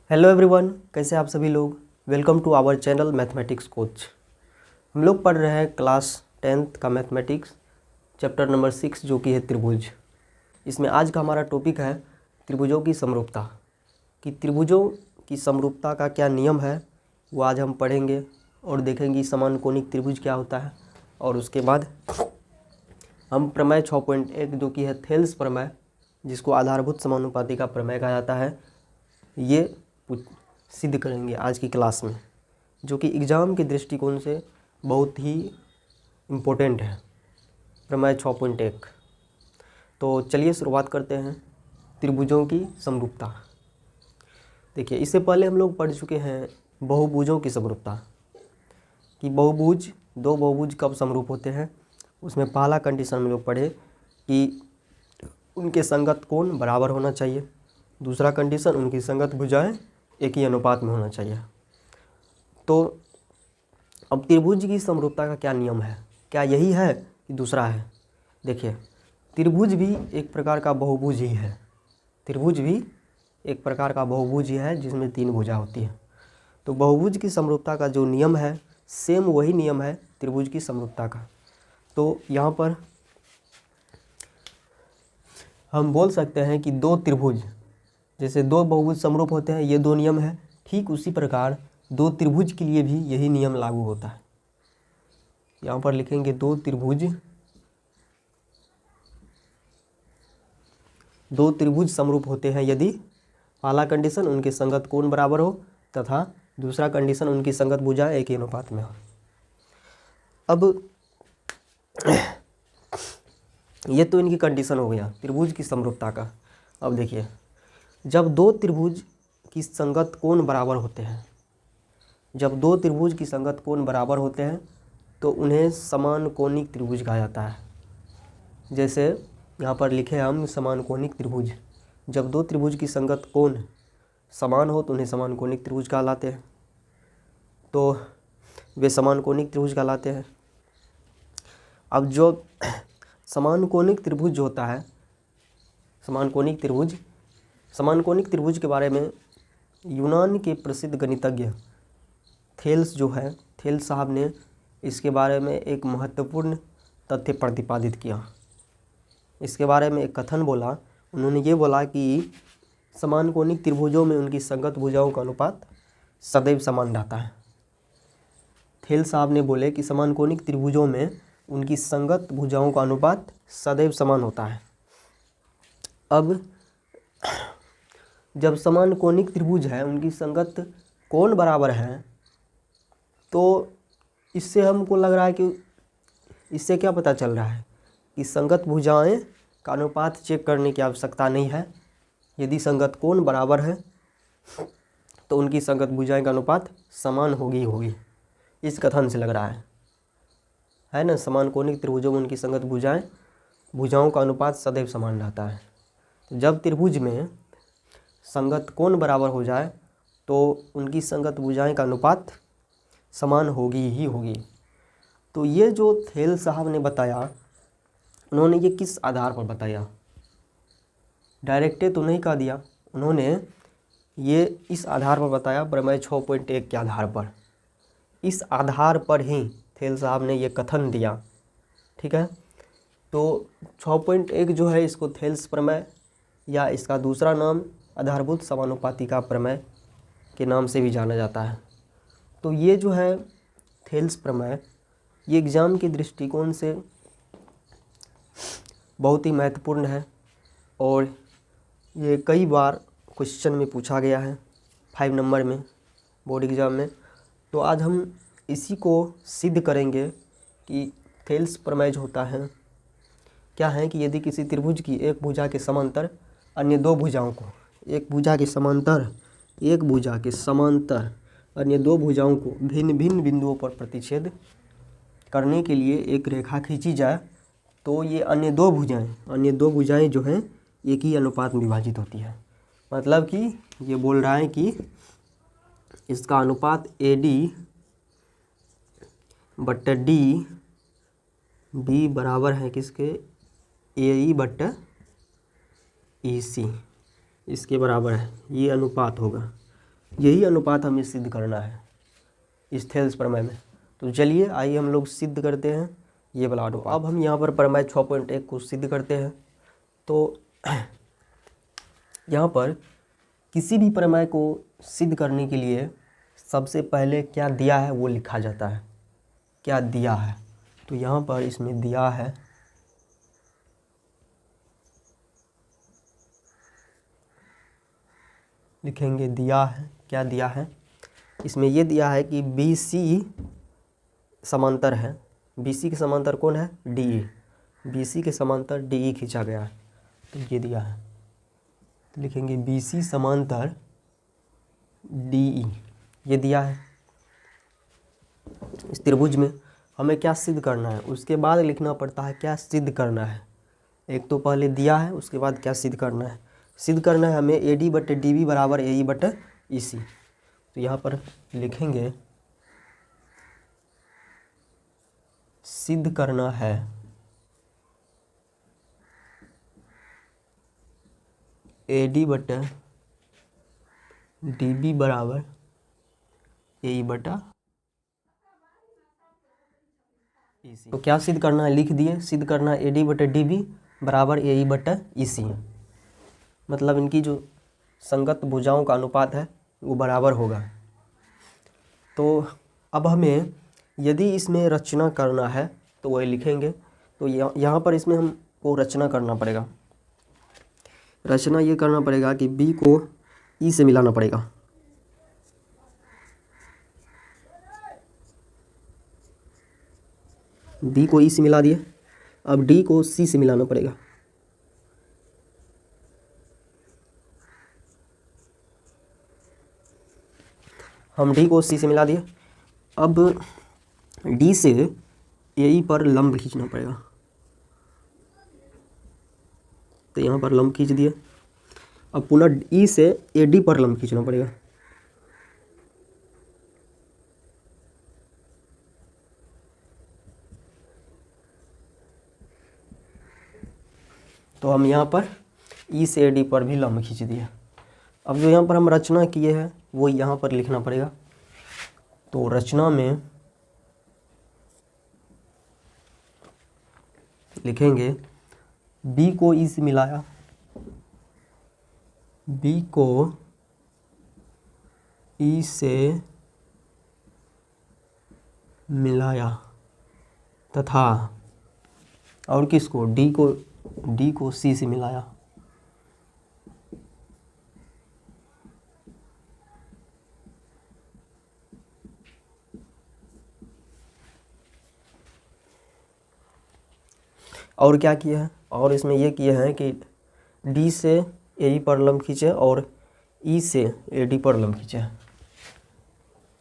Hello everyone, कैसे आप सभी लोग। Welcome to our channel mathematics coach. हम लोग पढ़ रहे हैं क्लास 10th का मैथमेटिक्स चैप्टर नंबर 6 जो कि है त्रिभुज। इसमें आज का हमारा टॉपिक है त्रिभुजों की समरूपता। कि त्रिभुजों की समरूपता का क्या नियम है वो आज हम पढ़ेंगे और देखेंगे समकोणिक त्रिभुज क्या होता है। और उसके बाद हम प्रमेय 6.1 जो कि है थेल्स प्रमेय, जिसको आधारभूत समानुपाती का प्रमेय कहा जाता है, ये सिद्ध करेंगे आज की क्लास में, जो कि एग्ज़ाम के दृष्टिकोण से बहुत ही इम्पोर्टेंट है। प्रमेय 6.1। तो चलिए शुरुआत करते हैं त्रिभुजों की समरूपता। देखिए, इससे पहले हम लोग पढ़ चुके हैं बहुभुजों की समरूपता, कि बहुभुज दो बहुभुज कब समरूप होते हैं। उसमें पहला कंडीशन हम लोग पढ़े कि उनके संगत कोण बराबर होना चाहिए। दूसरा कंडीशन, उनकी संगत भुजाएं एक ही अनुपात में होना चाहिए। तो अब त्रिभुज की समरूपता का क्या नियम है, क्या यही है कि दूसरा है। देखिए, त्रिभुज भी एक प्रकार का बहुभुज ही है। त्रिभुज भी एक प्रकार का बहुभुज ही है जिसमें 3 भुजा होती है। तो बहुभुज की समरूपता का जो नियम है सेम वही नियम है त्रिभुज की समरूपता का। तो यहाँ पर हम बोल सकते हैं कि दो त्रिभुज, जैसे दो बहुभुज समरूप होते हैं, ये दो नियम है, ठीक उसी प्रकार दो त्रिभुज के लिए भी यही नियम लागू होता है। यहाँ पर लिखेंगे दो त्रिभुज समरूप होते हैं यदि पहला कंडीशन उनके संगत कोण बराबर हो तथा दूसरा कंडीशन उनकी संगत भुजाएं एक ही अनुपात में हो। अब ये तो इनकी कंडीशन हो गया त्रिभुज की समरूपता का। अब देखिए, जब दो त्रिभुज की संगत कोण बराबर होते हैं, जब दो त्रिभुज की संगत कोण बराबर होते हैं तो उन्हें समकोणिक त्रिभुज कहा जाता है। जैसे यहाँ पर लिखे हम समकोणिक त्रिभुज। जब दो त्रिभुज की संगत कोण समान हो तो उन्हें समकोणिक त्रिभुज कहलाते हैं। तो वे समकोणिक त्रिभुज कहलाते हैं। अब जो समकोणिक त्रिभुज होता है, समकोणिक त्रिभुज के बारे में यूनान के प्रसिद्ध गणितज्ञ थेल्स जो है, थेल्स साहब ने इसके बारे में एक महत्वपूर्ण तथ्य प्रतिपादित किया। इसके बारे में एक कथन बोला। उन्होंने ये बोला कि समकोणिक त्रिभुजों में उनकी संगत भुजाओं का अनुपात सदैव समान रहता है। थेल्स साहब ने बोले कि समकोणिक त्रिभुजों में उनकी संगत भुजाओं का अनुपात सदैव समान होता है। अब जब समकोणिक त्रिभुज है, उनकी संगत कोण बराबर है, तो इससे हमको लग रहा है कि इससे क्या पता चल रहा है कि संगत भुजाएं का अनुपात चेक करने की आवश्यकता नहीं है। यदि संगत कोण बराबर है तो उनकी संगत भुजाएं का अनुपात समान होगी। इस कथन से लग रहा है ना। समकोणिक त्रिभुजों में उनकी संगत भुजाओं का अनुपात सदैव समान रहता है। तो जब त्रिभुज में संगत कोण बराबर हो जाए तो उनकी संगत भुजाएं का अनुपात समान होगी। तो ये जो थेल्स साहब ने बताया, उन्होंने ये किस आधार पर बताया, डायरेक्टे तो नहीं कह दिया। उन्होंने ये इस आधार पर बताया, प्रमेय 6.1 के आधार पर। इस आधार पर ही थेल्स साहब ने ये कथन दिया। ठीक है। तो 6.1 जो है, इसको थेल्स प्रमेय या इसका दूसरा नाम आधारभूत समानुपाती का प्रमेय के नाम से भी जाना जाता है। तो ये जो है थेल्स प्रमेय, ये एग्ज़ाम के दृष्टिकोण से बहुत ही महत्वपूर्ण है और ये कई बार क्वेश्चन में पूछा गया है 5 नंबर में, बोर्ड एग्ज़ाम में। तो आज हम इसी को सिद्ध करेंगे कि थेल्स प्रमेय जो होता है क्या है, कि यदि किसी त्रिभुज की एक भुजा के समांतर अन्य दो भुजाओं को, एक भुजा के समांतर अन्य दो भुजाओं को भिन्न भिन्न बिंदुओं पर प्रतिच्छेद करने के लिए एक रेखा खींची जाए, तो ये अन्य दो भुजाएं जो हैं एक ही अनुपात में विभाजित होती है। मतलब कि ये बोल रहा है कि इसका अनुपात AD बट्टा D बराबर है किसके, AE बट्टा EC, इसके बराबर है, ये अनुपात होगा। यही अनुपात हमें सिद्ध करना है इस थेल्स प्रमेय में। तो चलिए आइए हम लोग सिद्ध करते हैं ये वाला अनुपात। अब हम यहाँ पर प्रमेय 6.1 को सिद्ध करते हैं। तो यहाँ पर किसी भी प्रमेय को सिद्ध करने के लिए सबसे पहले क्या दिया है वो लिखा जाता है, क्या दिया है। तो यहाँ पर इसमें दिया है लिखेंगे, दिया है, क्या दिया है इसमें, ये दिया है कि BC समांतर है। BC के समांतर कौन है? DE। BC के समांतर DE खींचा गया है, तो ये दिया है। तो लिखेंगे BC समांतर DE, ये दिया है। इस त्रिभुज में हमें क्या सिद्ध करना है, उसके बाद लिखना पड़ता है क्या सिद्ध करना है। एक तो पहले दिया है, उसके बाद क्या सिद्ध करना है। सिद्ध करना है हमें AD/DB बराबर AE/EC। तो यहाँ पर लिखेंगे सिद्ध करना है AD/DB बराबर AE/EC। तो क्या सिद्ध करना है लिख दिए, सिद्ध करना है AD/DB बराबर AE/EC। मतलब इनकी जो संगत भुजाओं का अनुपात है वो बराबर होगा। तो अब हमें यदि इसमें रचना करना है तो वही लिखेंगे। तो यहाँ पर इसमें हमको रचना करना पड़ेगा। रचना ये करना पड़ेगा कि B को E से मिलाना पड़ेगा। B को E से मिला दिए, अब D को C से मिलाना पड़ेगा। हम D को C से मिला दिए, अब D से AE पर लंब खींचना पड़ेगा। तो यहाँ पर लंब खींच दिए, अब पुनः E से AD पर लंब खींचना पड़ेगा। तो हम यहाँ पर E से AD पर भी लंब खींच दिए। अब जो यहाँ पर हम रचना किए हैं वो यहाँ पर लिखना पड़ेगा। तो रचना में लिखेंगे B को E से मिलाया, B को E से मिलाया तथा और किसको, D को C से मिलाया। और क्या किया है, और इसमें ये किए हैं कि D से AE पर लंब खींचे और E से AD पर लंब खींचे।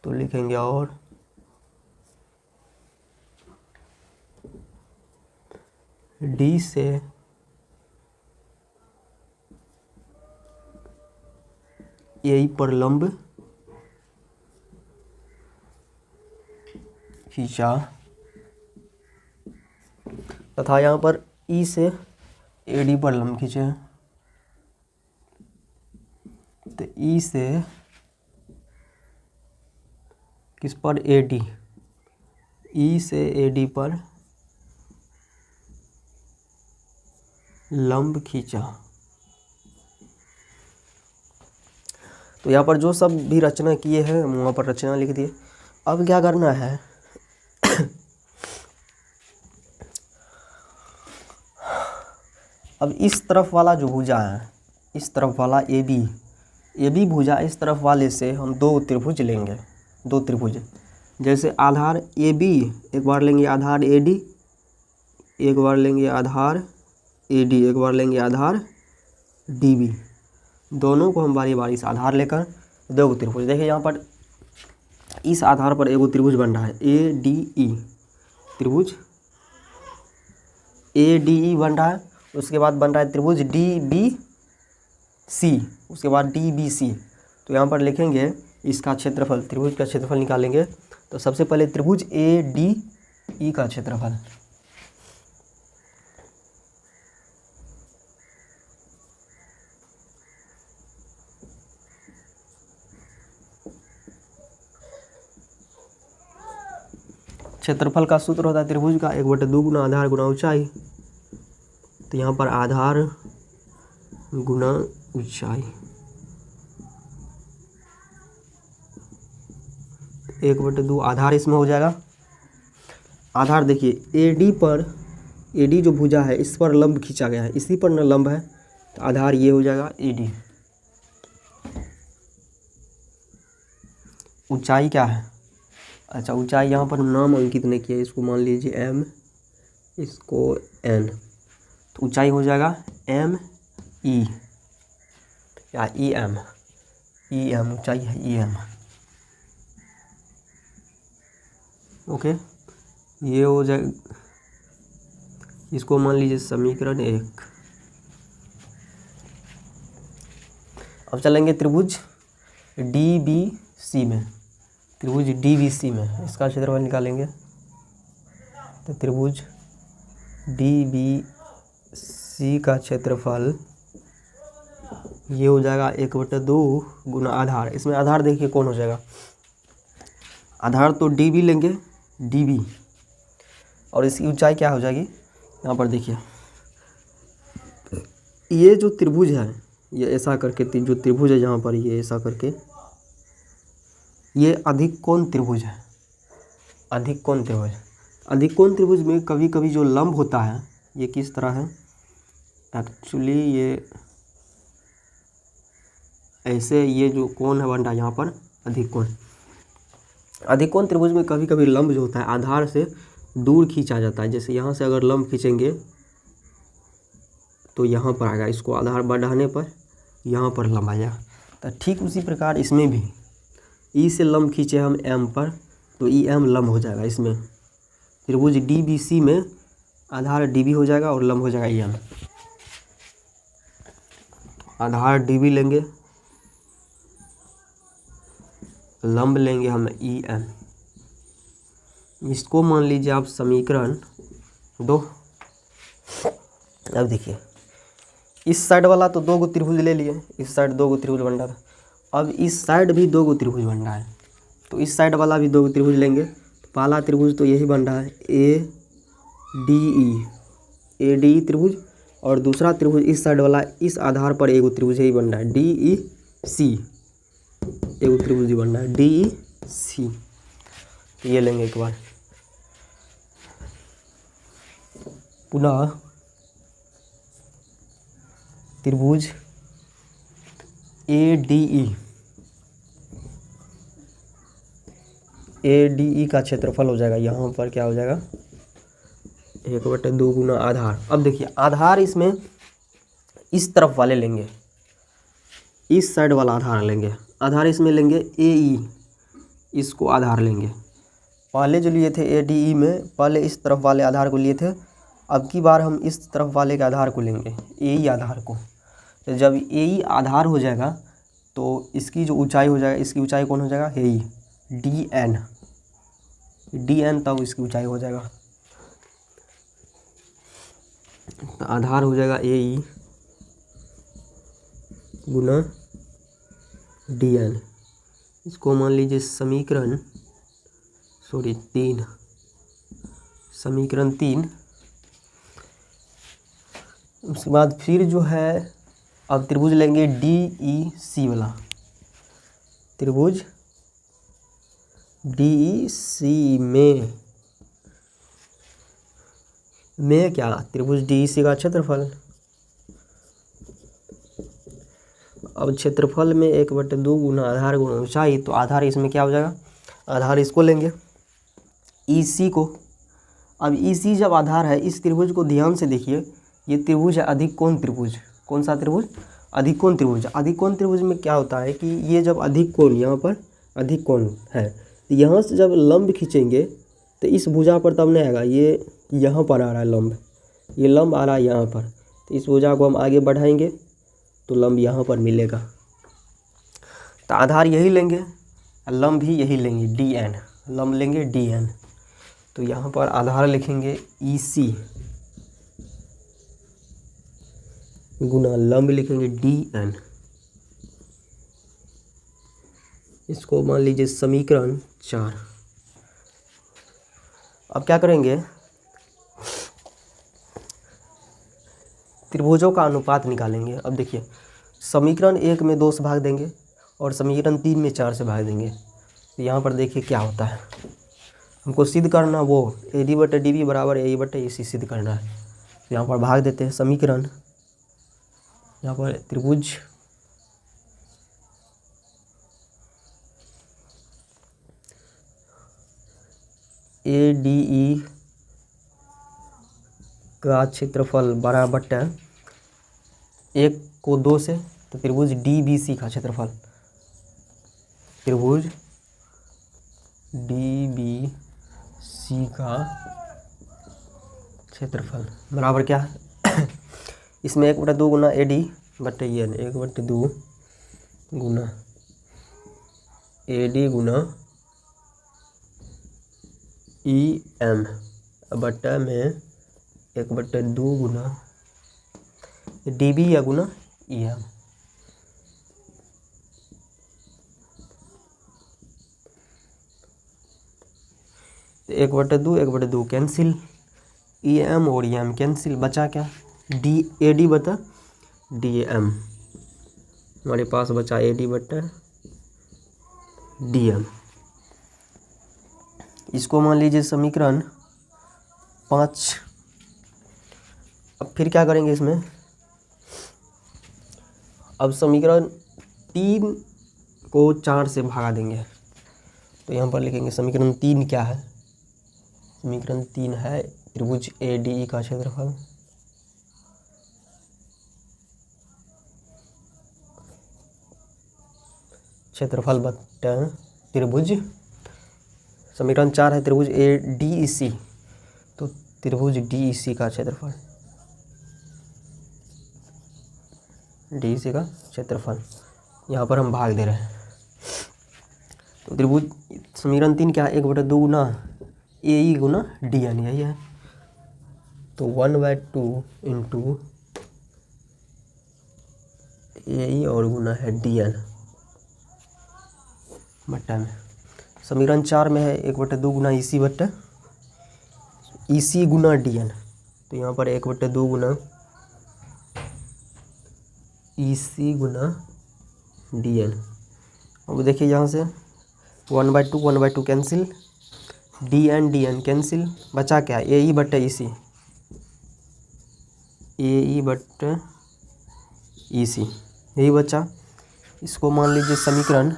तो लिखेंगे और D से AE पर लंब खींचा तथा यहाँ पर E से AD पर लंब खींचे। तो E से किस पर, AD, E से AD पर लंब खींचा। तो यहाँ पर जो सब भी रचना किए हैं वहाँ पर रचना लिख दिए। अब क्या करना है अब इस तरफ वाला जो भुजा है, इस तरफ वाला AB भुजा, इस तरफ वाले से हम दो त्रिभुज लेंगे, दो त्रिभुज। जैसे आधार AB एक बार लेंगे, आधार AD एक बार लेंगे, आधार AD एक बार लेंगे, आधार DB। दोनों को हम बारी बारी से आधार लेकर दो त्रिभुज, देखिए यहाँ पर इस आधार पर एक त्रिभुज बन रहा है ADE, त्रिभुज ADE बन रहा है। उसके बाद बन रहा है त्रिभुज DBC, उसके बाद DBC। तो यहाँ पर लिखेंगे इसका क्षेत्रफल, त्रिभुज का क्षेत्रफल निकालेंगे। तो सबसे पहले त्रिभुज ADE का क्षेत्रफल, क्षेत्रफल का सूत्र होता है त्रिभुज का 1/2 गुना आधार गुना ऊंचाई। तो यहाँ पर आधार गुना ऊंचाई 1/2 आधार इसमें हो जाएगा। आधार देखिए एडी जो भुजा है इस पर लंब खींचा गया है, इसी पर न लंब है, तो आधार ये हो जाएगा एडी। ऊंचाई क्या है, अच्छा ऊंचाई यहाँ पर नाम अंकित नहीं किया, इसको मान लीजिए एम, इसको एन, तो ऊंचाई हो जाएगा एम ई या ई एम, ऊंचाई है ई एम। ओके, ये हो जाए, इसको मान लीजिए समीकरण 1। अब चलेंगे त्रिभुज DBC में, त्रिभुज DBC में इसका क्षेत्रफल निकालेंगे। तो त्रिभुज DBC का क्षेत्रफल ये हो जाएगा 1/2 गुना आधार। इसमें आधार देखिए कौन हो जाएगा, आधार तो DB लेंगे, DB, और इसकी ऊंचाई क्या हो जाएगी, यहाँ पर देखिए ये जो त्रिभुज है ये ऐसा करके जो त्रिभुज है यहाँ पर ये ऐसा करके ये अधिक कोण त्रिभुज है। अधिक कोण त्रिभुज में कभी कभी जो लंब होता है ये किस तरह है, एक्चुअली ये ऐसे, ये जो कोण है बन रहा है यहाँ पर अधिक कोण त्रिभुज में कभी कभी लंब जो होता है आधार से दूर खींचा जाता है। जैसे यहाँ से अगर लंब खींचेंगे तो यहाँ पर आएगा, इसको आधार बढ़ाने पर यहाँ पर लंब आ जाएगा। तो ठीक उसी प्रकार इसमें भी ई से लंब खींचे हम एम पर तो ई एम लंब हो जाएगा। इसमें त्रिभुज DBC में आधार DB हो जाएगा और लंब हो जाएगा ई एम। आधार DB लेंगे, लंब लेंगे हम ई एम। इसको मान लीजिए आप समीकरण 2। अब देखिए इस साइड वाला तो 2 गो त्रिभुज ले लिए, इस साइड 2 गो त्रिभुज बन रहा था, अब इस साइड भी 2 गो त्रिभुज बन रहा है, तो इस साइड वाला भी 2 गो त्रिभुज लेंगे। तो पहला त्रिभुज तो यही बन रहा है ADE त्रिभुज, और दूसरा त्रिभुज इस साइड वाला इस आधार पर एगो त्रिभुज यही बन रहा है DEC, एगो त्रिभुज ही बन रहा है DEC। तो ये लेंगे एक बार, पुनः त्रिभुज ADE का क्षेत्रफल हो जाएगा, यहाँ पर क्या हो जाएगा 1/2 गुना आधार। अब देखिए आधार इसमें इस तरफ वाले लेंगे, इस साइड वाला आधार लेंगे, आधार इसमें लेंगे AE, इसको आधार लेंगे। पहले जो लिए थे ADE में पहले इस तरफ वाले आधार को लिए थे, अब की बार हम इस तरफ वाले के आधार को लेंगे, AE आधार को। तो जब AE आधार हो जाएगा तो इसकी जो ऊंचाई हो जाएगा, इसकी ऊंचाई कौन हो जाएगा AE DN, तब इसकी ऊंचाई हो जाएगा। तो आधार हो जाएगा AE गुना DN। इसको मान लीजिए समीकरण 3। उसके बाद फिर जो है अब त्रिभुज लेंगे DEC वाला, त्रिभुज DEC में क्या, त्रिभुज DEC का क्षेत्रफल। अब क्षेत्रफल में 1/2 गुना आधार गुना ऊंचाई, तो आधार इसमें क्या हो जाएगा, आधार इसको लेंगे EC को। अब EC जब आधार है, इस त्रिभुज को ध्यान से देखिए, ये त्रिभुज है अधिक कोण त्रिभुज। कौन सा त्रिभुज, अधिक कोण त्रिभुज। अधिक कोण त्रिभुज में क्या होता है कि ये जब अधिक कोण, यहाँ पर अधिक कोण है, तो यहाँ से जब लंब खींचेंगे तो इस भुजा पर तब नहीं आएगा, ये यहाँ पर आ रहा है लंब, ये लंब आ रहा है यहाँ पर, तो इस भुजा को हम आगे बढ़ाएंगे तो लंब यहाँ पर मिलेगा। तो आधार यही लेंगे, लंब भी यही लेंगे DN, लंब लेंगे DN। तो यहाँ पर आधार लिखेंगे EC गुना लंब लिखेंगे DN। इसको मान लीजिए समीकरण 4। अब क्या करेंगे, त्रिभुजों का अनुपात निकालेंगे। अब देखिए, समीकरण 1 में 2 से भाग देंगे और समीकरण 3 में 4 से भाग देंगे। तो यहाँ पर देखिए क्या होता है, हमको सिद्ध करना वो AD/DB बराबर AE/AC सिद्ध करना है। तो यहाँ पर भाग देते हैं समीकरण, यहाँ पर त्रिभुज ADE का क्षेत्रफल बराबर 1 को 2 से, तो त्रिभुज DBC का क्षेत्रफल, त्रिभुज DBC का क्षेत्रफल बराबर क्या है इसमें 1/2 गुना AD/EN, 1/2 गुना AD गुना EM बट्टा में 1/2 गुना DB या गुना EM। तो 1/2 कैंसिल, EM और EM कैंसिल, बचा क्या AD/DM, हमारे पास बचा AD/DM। इसको मान लीजिए समीकरण 5। अब फिर क्या करेंगे इसमें, अब समीकरण 3 को 4 से भागा देंगे। तो यहाँ पर लिखेंगे समीकरण 3 क्या है, समीकरण 3 है त्रिभुज ADE का क्षेत्रफल, क्षेत्रफल बट्टा त्रिभुज, समीकरण 4 है त्रिभुज DEC, तो त्रिभुज DEC का क्षेत्रफल, DEC का क्षेत्रफल, यहाँ पर हम भाग दे रहे हैं। तो त्रिभुज समीकरण 3 क्या है, 1/2 गुना AE गुना DN, यही है। तो 1/2 इंटू AE और गुना है DN बट्टा में, समीकरण 4 में है 1/2 गुना EC बट्टा EC गुना DN, तो यहाँ पर 1/2 गुना EC गुना DN। अब देखिए यहाँ से 1/2 कैंसिल, DN कैंसिल, बचा क्या AE बट्टा EC, AE बट्टा EC यही बचा। इसको मान लीजिए समीकरण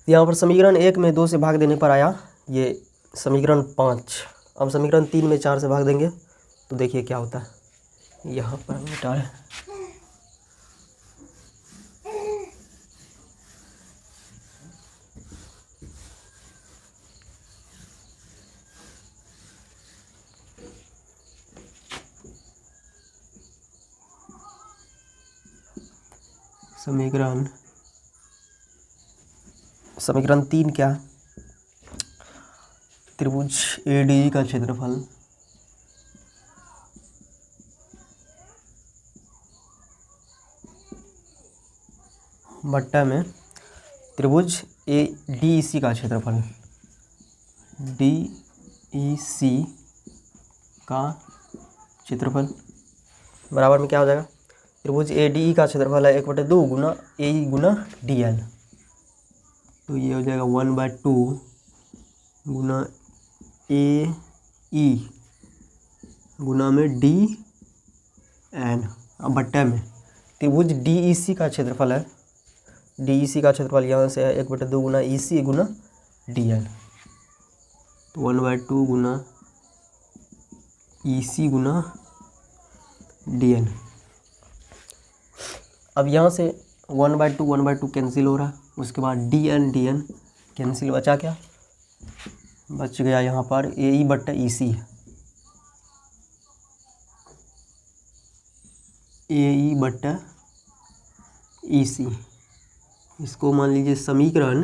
यहाँ पर समीकरण 1 में 2 से भाग देने पर आया ये समीकरण 5। अब समीकरण 3 में 4 से भाग देंगे तो देखिए क्या होता है, यहाँ पर मिटा है। समीकरण 3 क्या, त्रिभुज ADE का क्षेत्रफल बट्टा में त्रिभुज DEC का क्षेत्रफल, DEC का क्षेत्रफल बराबर में क्या हो जाएगा, त्रिभुज ADE का क्षेत्रफल है 1/2 गुना AE गुना DN, तो ये हो जाएगा 1/2 गुना AE गुना में DN। अब बट्टा में त्रिभुज DEC का क्षेत्रफल है, DEC का क्षेत्रफल यहाँ से है 1/2 गुना EC गुना DN, तो 1/2 गुना EC गुना DN। अब यहाँ से 1/2 कैंसिल हो रहा है, उसके बाद डी एन कैंसिल, बचा क्या, बच गया यहाँ पर ए ई बट्टा ई सी, ए ई बट्टा ई सी। इसको मान लीजिए समीकरण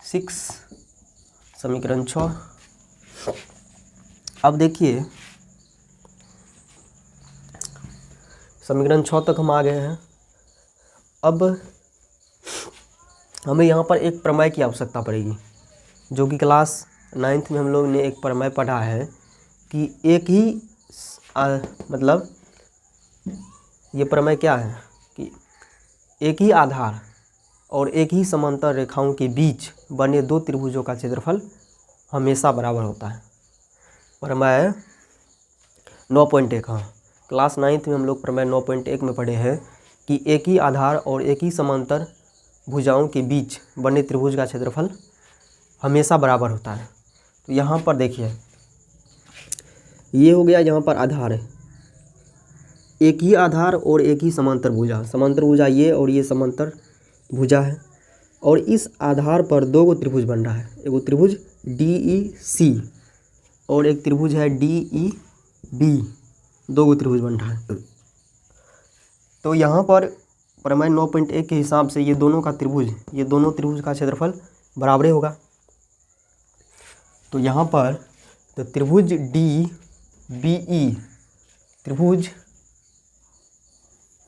6, समीकरण 6। अब देखिए समीकरण 6 तक हम आ गए हैं। अब हमें यहाँ पर एक प्रमेय की आवश्यकता पड़ेगी, जो कि क्लास 9th में हम लोग ने एक प्रमेय पढ़ा है कि एक ही मतलब ये प्रमेय क्या है कि एक ही आधार और एक ही समांतर रेखाओं के बीच बने दो त्रिभुजों का क्षेत्रफल हमेशा बराबर होता है। प्रमेय 9.1, हाँ क्लास 9th में हम लोग प्रमेय 9.1 में पढ़े हैं कि एक ही आधार और एक ही समांतर भुजाओं के बीच बने त्रिभुज का क्षेत्रफल हमेशा बराबर होता है। तो यहाँ पर देखिए ये हो गया, यहाँ पर आधार है, एक ही आधार और एक ही समांतर भुजा ये और ये समांतर भुजा है, और इस आधार पर दो गो त्रिभुज बन रहा है, एक त्रिभुज DEC और एक त्रिभुज है DEB, दो गो त्रिभुज बन रहा है। तो यहाँ पर प्रमेय 9.1 के हिसाब से ये दोनों त्रिभुज का क्षेत्रफल बराबर होगा। तो यहाँ पर तो त्रिभुज DBE त्रिभुज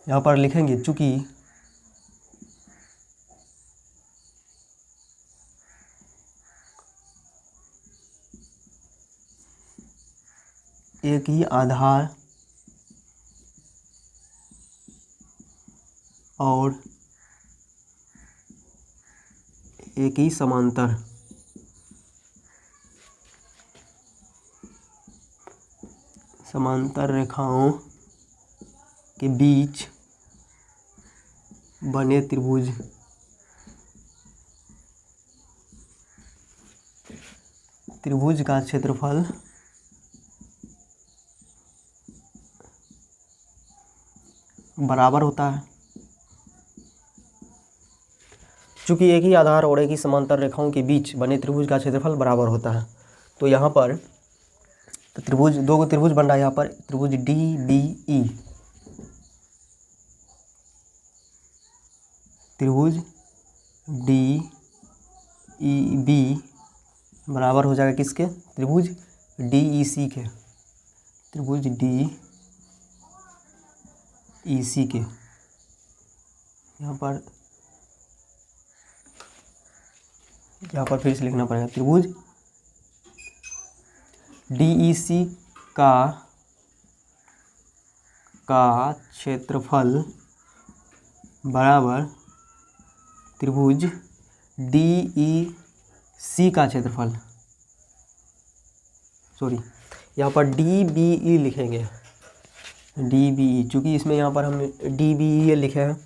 यहाँ पर लिखेंगे, चूँकि एक ही आधार और एक ही समांतर रेखाओं के बीच बने त्रिभुज का क्षेत्रफल बराबर होता है। चूँकि एक ही आधार और एक ही समांतर रेखाओं के बीच बने त्रिभुज का क्षेत्रफल बराबर होता है, तो यहाँ पर तो त्रिभुज दो गो त्रिभुज बन रहा है। यहाँ पर त्रिभुज DBE, त्रिभुज DEB बराबर हो जाएगा किसके, त्रिभुज DEC के, त्रिभुज DEC के। यहाँ पर फिर से लिखना पड़ेगा, त्रिभुज DEC का क्षेत्रफल बराबर त्रिभुज DEC का क्षेत्रफल, यहाँ पर DBE लिखेंगे, DBE, चूँकि इसमें यहाँ पर हम DBE लिखे हैं,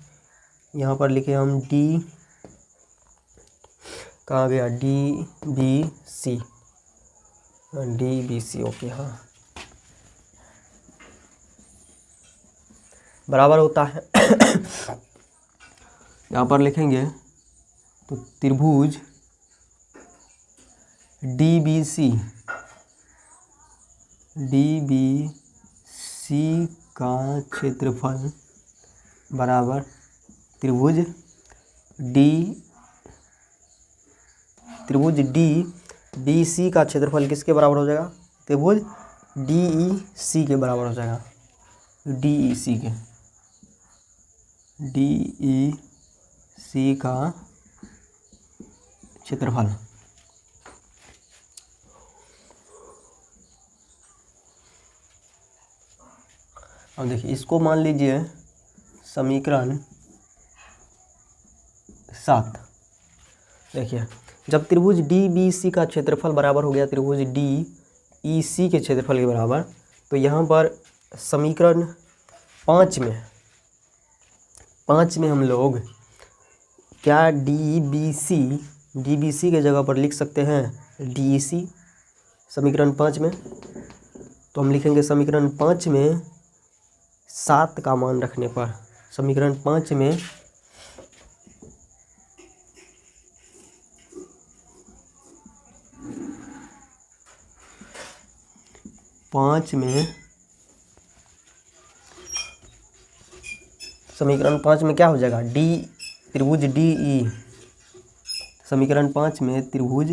यहाँ पर लिखे हम कहाँ गया, DBC, ओके, हाँ बराबर होता है। यहाँ पर लिखेंगे तो त्रिभुज DBC का क्षेत्रफल बराबर त्रिभुज DBC का क्षेत्रफल किसके बराबर हो जाएगा, त्रिभुज DEC के बराबर हो जाएगा, DEC का क्षेत्रफल। अब देखिए इसको मान लीजिए समीकरण 7। देखिए जब त्रिभुज DBC का क्षेत्रफल बराबर हो गया त्रिभुज DEC के क्षेत्रफल के बराबर, तो यहाँ पर समीकरण 5 में हम लोग क्या DBC के जगह पर लिख सकते हैं DEC। समीकरण 5 में तो हम लिखेंगे समीकरण 5 में 7 का मान रखने पर समीकरण 5 में समीकरण 5 में क्या हो जाएगा, डी त्रिभुज डी ई, समीकरण 5 में त्रिभुज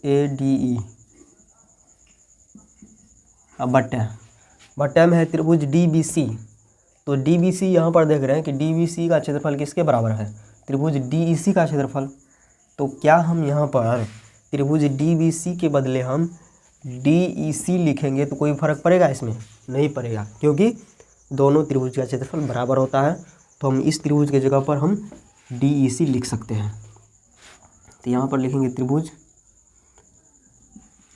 ए डी ई अब बट्टे में है त्रिभुज डी बी सी। तो डी बी सी यहाँ पर देख रहे हैं कि डी बी सी का क्षेत्रफल किसके बराबर है, त्रिभुज डी ई सी का क्षेत्रफल। तो क्या हम यहाँ पर त्रिभुज डी बी सी के बदले हम डी ई सी लिखेंगे तो कोई फ़र्क पड़ेगा इसमें? नहीं पड़ेगा, क्योंकि दोनों त्रिभुज का क्षेत्रफल बराबर होता है। तो हम इस त्रिभुज की जगह पर हम डी ई सी लिख सकते हैं। तो यहाँ पर लिखेंगे त्रिभुज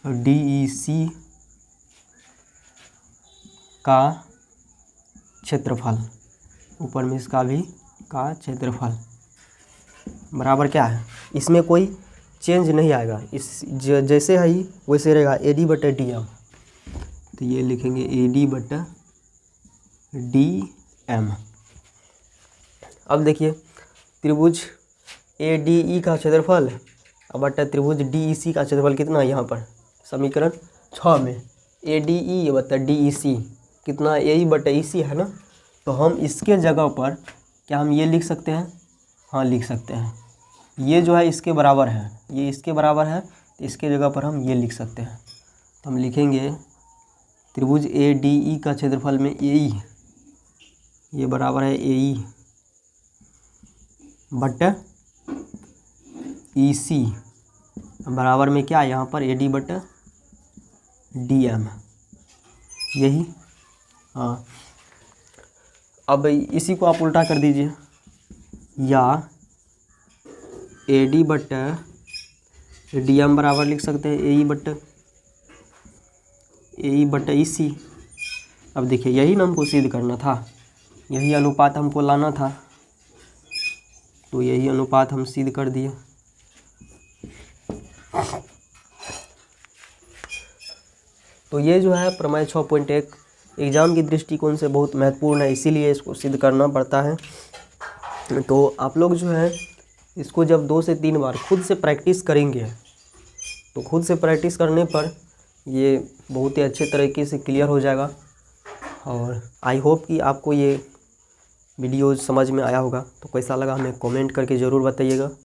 डी ई सी का क्षेत्रफल, ऊपर में इसका भी का क्षेत्रफल बराबर क्या है, इसमें कोई चेंज नहीं आएगा, इस जैसे है ही वैसे रहेगा, ए डी बटे डी एम। तो ये लिखेंगे ए डी बटे डी एम। अब देखिए त्रिभुज ए डी ई का क्षेत्रफल अब बटा त्रिभुज डी ई सी का क्षेत्रफल कितना है, यहाँ पर समीकरण 6 में ए डी ई बटा डी ई सी कितना, ए ई बटा ई सी है ना। तो हम इसके जगह पर क्या हम ये लिख सकते हैं? हाँ लिख सकते हैं। ये जो है इसके बराबर है, ये इसके बराबर है, तो इसके जगह पर हम ये लिख सकते हैं। तो हम लिखेंगे त्रिभुज ए डी ई का क्षेत्रफल में ए ई, ये बराबर है ए ई बटा ई सी बराबर में क्या है यहाँ पर ए डी बटा डी एम, यही। हाँ अब इसी को आप उल्टा कर दीजिए, या ए डी बटा डी एम बराबर लिख सकते हैं ए ई बटा ई सी। अब देखिए यही ना हमको सिद्ध करना था, यही अनुपात हमको लाना था, तो यही अनुपात हम सिद्ध कर दिए। तो ये जो है प्रमेय 6.1 एग्ज़ाम की दृष्टिकोण से बहुत महत्वपूर्ण है, इसीलिए इसको सिद्ध करना पड़ता है। तो आप लोग जो है इसको जब 2 से 3 बार खुद से प्रैक्टिस करेंगे, तो खुद से प्रैक्टिस करने पर ये बहुत ही अच्छे तरीके से क्लियर हो जाएगा। और आई होप कि आपको ये वीडियो समझ में आया होगा। तो कैसा लगा हमें कमेंट करके ज़रूर बताइएगा।